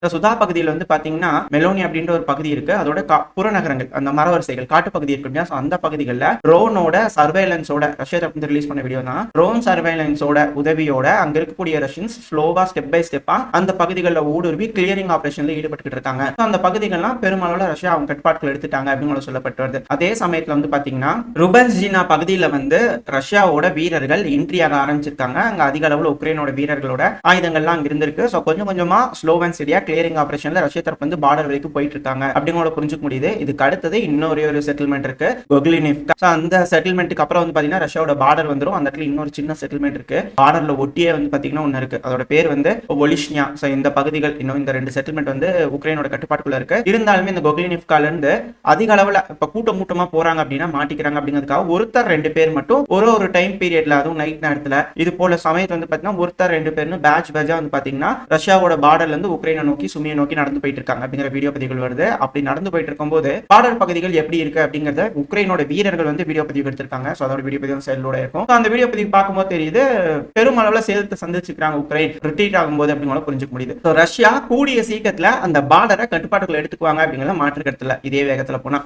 சுதா பகுதியில் வந்து பாத்தீங்கன்னா மெலோனி அப்படின்ற ஒரு பகுதி இருக்கு. அதோட புறநகரங்கள் அந்த மரவரிசைகள் காட்டு பகுதி இருக்கு இல்லையா, அந்த பகுதிகளில் ட்ரோனோட சர்வேலன்ஸோட ரஷ்யா தரப்பு ரிலீஸ் பண்ண வீடியோ தான். ட்ரோன் சர்வேலன்ஸோட உதவியோட அங்க இருக்கக்கூடிய ரஷ்யன்ஸ் ஸ்லோவா ஸ்டெப் பை ஸ்டெப்பா அந்த பகுதிகளில் ஊடுருவி கிளியரிங் ஆபரேஷன்ல ஈடுபட்டு இருக்காங்க. அந்த பகுதிகள்லாம் பெருமளவுல ரஷ்யா அவங்க கட்டுப்பாட்டுகள் எடுத்துட்டாங்க அப்படின்னு சொல்லப்பட்டு வருது. அதே சமயத்துல வந்து பாத்தீங்கன்னா ருபன்ஸ்ஜினா பகுதியில வந்து ரஷ்யாவோட வீரர்கள் என்ட்ரி ஆக ஆரம்பிச்சிருக்காங்க. அங்க அதிக அளவுல உக்ரைனோட வீரர்களோட ஆயுதங்கள்லாம் அங்க இருந்திருக்கு. சோ கொஞ்சம் கொஞ்சமா ஸ்லோ அண்ட் ஸ்டெடியா கிளியரிங் ஆபரேஷன்ல ரஷ்யா தரப்பு வந்து பார்டர் வரைக்கும் போயிட்டு இருக்காங்க அப்படிங்கறத புரிஞ்சுக்க முடியுது. இதுக்கு அடுத்தது இன்னொரு ஒரு செட்டில்மெண்ட் இருக்கு, கொக்லினிவ்கா. அந்த செட்டில்மெண்ட்டுக்கு அப்புறம் வந்து பாத்தீங்கன்னா ரஷ்யாவோட பார்டர் வந்துரும். அந்த இடத்துல இன்னொரு சின்ன செட்டில்மெண்ட் இருக்கு, பார்டர்ல ஒட்டியே வந்து பாத்தீங்கன்னா ஒன்னு இருக்கு. அதோட பேர் வந்து ஒலிஷ்னியா. சோ இந்த பகுதிகள் இன்னும் இந்த ரெண்டு செட்டில்மெண்ட் வந்து உக்ரைனோட கட்டுப்பாட்டுக்குள்ள இருக்கு. இருந்தாலுமே இந்த கொக்லினிவ்கால இருந்து அதிக அளவுல இப்ப கூட்டமா போறாங்க அப்படின்னா மாட்டிக்கிறாங்க அப்படிங்கிறதுக்காக ஒருத்தர் ரெண்டு பேர் மட்டும் ஒரு டைம் பீரியட்ல, அதுவும் நைட் நேரத்துல இது போல சமயத்துல வந்து பாத்தீங்கன்னா ஒருத்தர் ரெண்டு பேர்னு பேட்ச் பேட்சா வந்து பாத்தீங்கன்னா ரஷ்யாவோட பார்டர்ல இருந்து உக்ரைனை நோக்கி சுமியை நோக்கி நடந்து போயிட்டு இருக்காங்க அப்படிங்கிற வீடியோ பதிவுகள் வருது. அப்படி நடந்து போயிட்டு இருக்கும்போது பார்டர் பகுதிகள் எப்படி இருக்கு அப்படிங்கறத உக்ரைனோட வீரர்கள் வந்து வீடியோ பதிவு எடுத்திருக்காங்க. சோ அதோட வீடியோ பதிவு செயலோட இருக்கும். அந்த வீடியோ பதிவு பார்க்கும்போது தெரியுது பெருமளவுல சேதத்தை சந்திச்சிருக்காங்க உக்ரைன் ரிட்ரீட் ஆகும்போது அப்படிங்கிற புரிஞ்சுக்க முடியுது. ரஷ்யா கூடிய சீக்கிரத்துல அந்த பார்டரை கட்டுப்பாட்டுக்குள்ள எடுத்துக்குவாங்க அப்படிங்கிற மாற்று கருத்துல இதே வேகத்துல போனா